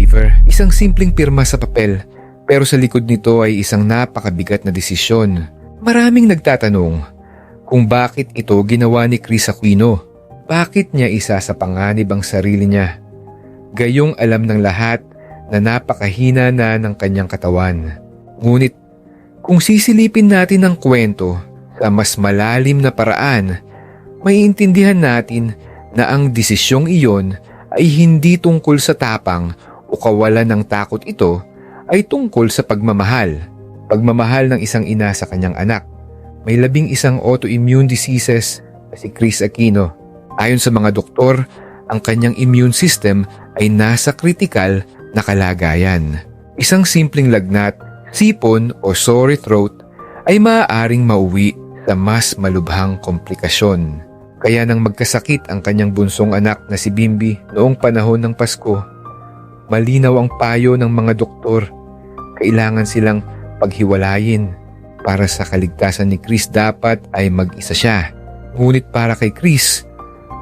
waiver, isang simpleng pirma sa papel, pero sa likod nito ay isang napakabigat na desisyon. Maraming nagtatanong kung bakit ito ginawa ni Kris Aquino. Bakit niya isa sa panganib ang sarili niya? Gayong alam ng lahat na napakahina na ng kanyang katawan. Ngunit kung sisilipin natin ang kwento sa mas malalim na paraan, maiintindihan natin na ang desisyong iyon ay hindi tungkol sa tapang o kawalan ng takot. Ito ay tungkol sa pagmamahal. Pagmamahal ng isang ina sa kanyang anak. May 11 autoimmune diseases na si Kris Aquino. Ayon sa mga doktor, ang kanyang immune system ay nasa kritikal na kalagayan. Isang simpleng lagnat, sipon o sore throat ay maaaring mauwi sa mas malubhang komplikasyon. Kaya nang magkasakit ang kanyang bunsong anak na si Bimbi noong panahon ng Pasko, malinaw ang payo ng mga doktor. Kailangan silang paghiwalayin. Para sa kaligtasan ni Kris dapat ay mag-isa siya. Ngunit para kay Kris,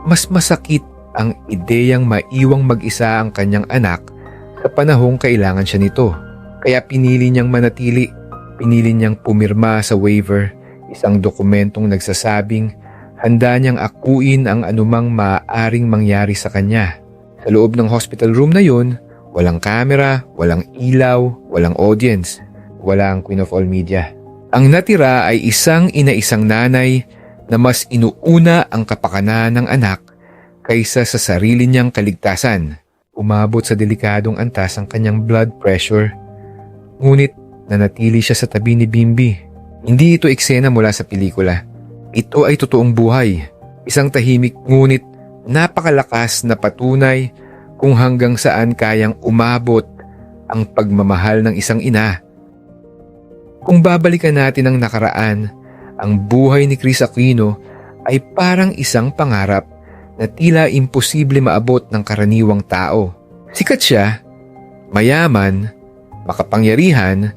mas masakit ang ideyang maiwang mag-isa ang kanyang anak sa panahong kailangan siya nito. Kaya pinili niyang manatili. Pinili niyang pumirma sa waiver, isang dokumentong nagsasabing handa niyang akuin ang anumang maaaring mangyari sa kanya. Sa loob ng hospital room na yun, walang kamera, walang ilaw, walang audience, wala ang Queen of All Media. Ang natira ay isang ina-isang nanay na mas inuuna ang kapakanan ng anak kaysa sa sarili niyang kaligtasan. Umabot sa delikadong antas ang kanyang blood pressure. Ngunit nanatili siya sa tabi ni Bimbi. Hindi ito eksena mula sa pelikula. Ito ay totoong buhay. Isang tahimik ngunit napakalakas na patunay kung hanggang saan kayang umabot ang pagmamahal ng isang ina. Kung babalikan natin ang nakaraan, ang buhay ni Kris Aquino ay parang isang pangarap na tila imposible maabot ng karaniwang tao. Sikat siya, mayaman, makapangyarihan,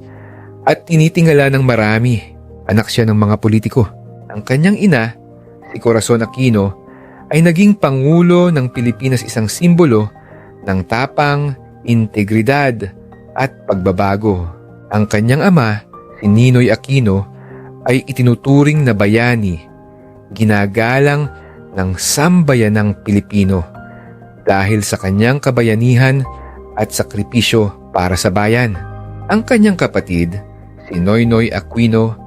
at tinitingala ng marami. Anak siya ng mga politiko. Ang kanyang ina, si Corazon Aquino, ay naging pangulo ng Pilipinas, isang simbolo ng tapang, integridad at pagbabago. Ang kanyang ama, si Ninoy Aquino, ay itinuturing na bayani, ginagalang ng sambayanang Pilipino dahil sa kanyang kabayanihan at sakripisyo para sa bayan. Ang kanyang kapatid, si Noynoy Aquino,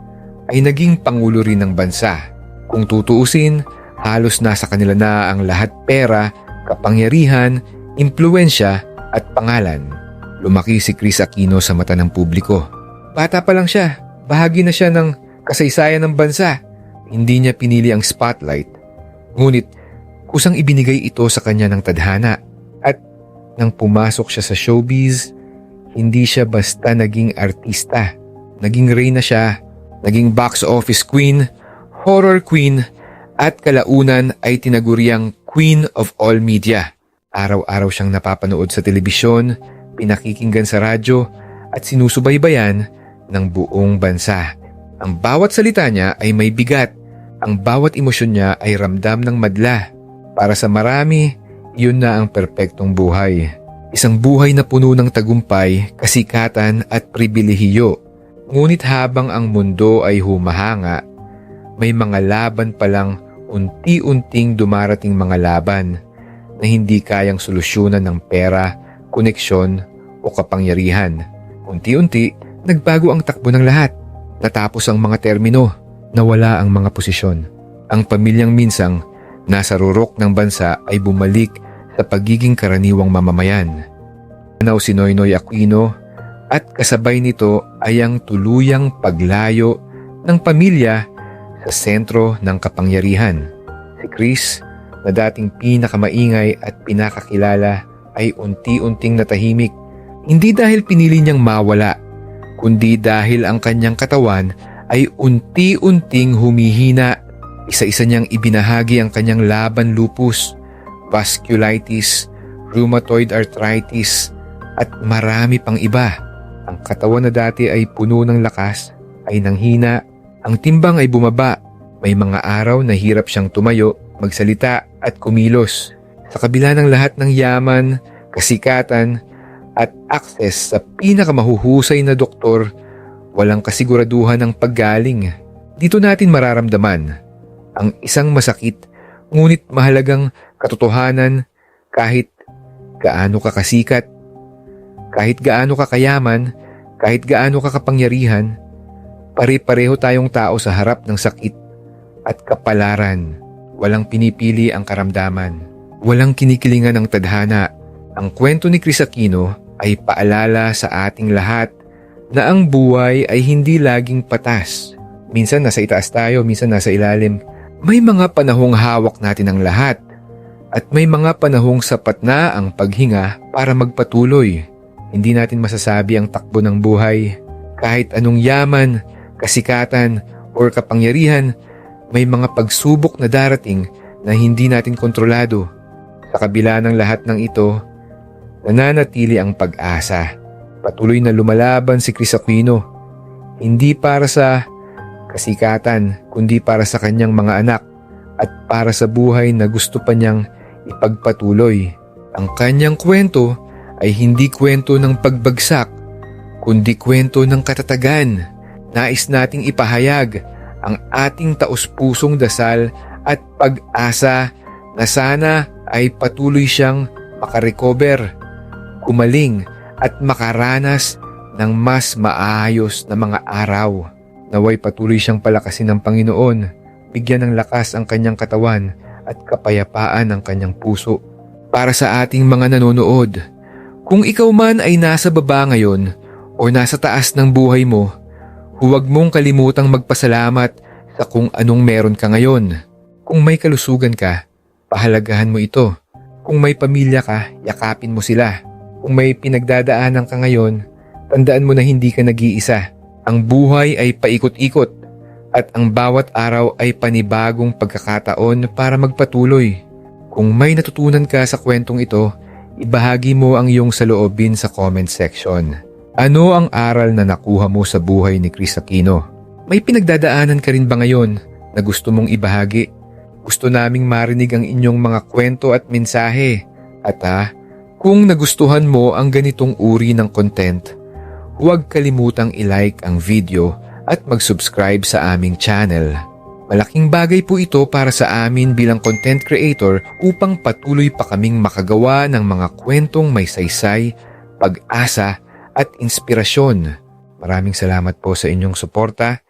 ay naging pangulo rin ng bansa. Kung tutuusin, halos nasa kanila na ang lahat: pera, kapangyarihan, impluwensya at pangalan. Lumaki si Kris Aquino sa mata ng publiko. Bata pa lang siya, bahagi na siya ng kasaysayan ng bansa. Hindi niya pinili ang spotlight. Ngunit kusang ibinigay ito sa kanya ng tadhana. At nang pumasok siya sa showbiz, hindi siya basta naging artista. Naging reyna siya, naging box office queen, horror queen, at kalaunan ay tinaguriang Queen of All Media. Araw-araw siyang napapanood sa telebisyon, pinakikinggan sa radyo, at sinusubaybayan ng buong bansa. Ang bawat salita niya ay may bigat. Ang bawat emosyon niya ay ramdam ng madla. Para sa marami, yun na ang perpektong buhay. Isang buhay na puno ng tagumpay, kasikatan at pribilehiyo. Ngunit habang ang mundo ay humahanga, may mga laban palang unti-unting dumarating, mga laban na hindi kayang solusyonan ng pera, koneksyon o kapangyarihan. Unti-unti, nagbago ang takbo ng lahat. Natapos ang mga termino, nawala ang mga posisyon. Ang pamilyang minsang nasa rurok ng bansa ay bumalik sa pagiging karaniwang mamamayan. Tanaw si Noynoy Aquino at kasabay nito ay ang tuluyang paglayo ng pamilya sa sentro ng kapangyarihan. Si Kris, na dating pinakamaingay at pinakakilala, ay unti-unting natahimik. Hindi dahil pinili niyang mawala, kundi dahil ang kanyang katawan ay unti-unting humihina. Isa-isa niyang ibinahagi ang kanyang laban: lupus, vasculitis, rheumatoid arthritis, at marami pang iba. Ang katawan na dati ay puno ng lakas ay nanghina. Ang timbang ay bumaba. May mga araw na hirap siyang tumayo, magsalita at kumilos. Sa kabila ng lahat ng yaman, kasikatan, at access sa pinakamahuhusay na doktor, walang kasiguraduhan ng paggaling. Dito natin mararamdaman ang isang masakit ngunit mahalagang katotohanan. Kahit gaano ka kasikat, kahit gaano ka kayaman, kahit gaano ka kapangyarihan, pare-pareho tayong tao sa harap ng sakit at kapalaran. Walang pinipili ang karamdaman. Walang kinikilingan ang tadhana. Ang kwento ni Kris Aquino ay paalala sa ating lahat na ang buhay ay hindi laging patas. Minsan nasa itaas tayo, minsan nasa ilalim. May mga panahong hawak natin ang lahat at may mga panahong sapat na ang paghinga para magpatuloy. Hindi natin masasabi ang takbo ng buhay. Kahit anong yaman, kasikatan, o kapangyarihan, may mga pagsubok na darating na hindi natin kontrolado. Sa kabila ng lahat ng ito, nananatili ang pag-asa. Patuloy na lumalaban si Kris Aquino. Hindi para sa kasikatan, kundi para sa kanyang mga anak at para sa buhay na gusto pa niyang ipagpatuloy. Ang kanyang kwento ay hindi kwento ng pagbagsak, kundi kwento ng katatagan. Nais nating ipahayag ang ating taos-pusong dasal at pag-asa na sana ay patuloy siyang makarecover, gumaling at makaranas ng mas maayos na mga araw. Naway patuloy siyang palakasin ng Panginoon, bigyan ng lakas ang kanyang katawan at kapayapaan ang kanyang puso. Para sa ating mga nanonood, kung ikaw man ay nasa baba ngayon o nasa taas ng buhay mo, huwag mong kalimutang magpasalamat sa kung anong meron ka ngayon. Kung may kalusugan ka, pahalagahan mo ito. Kung may pamilya ka, yakapin mo sila. Kung may pinagdadaanan ka ngayon, tandaan mo na hindi ka nag-iisa. Ang buhay ay paikot-ikot at ang bawat araw ay panibagong pagkakataon para magpatuloy. Kung may natutunan ka sa kwentong ito, ibahagi mo ang iyong saloobin sa comment section. Ano ang aral na nakuha mo sa buhay ni Kris Aquino? May pinagdadaanan ka rin ba ngayon na gusto mong ibahagi? Gusto naming marinig ang inyong mga kwento at mensahe. At kung nagustuhan mo ang ganitong uri ng content, huwag kalimutang i-like ang video at mag-subscribe sa aming channel. Malaking bagay po ito para sa amin bilang content creator upang patuloy pa kaming makagawa ng mga kwentong may saysay, pag-asa at inspirasyon. Maraming salamat po sa inyong suporta.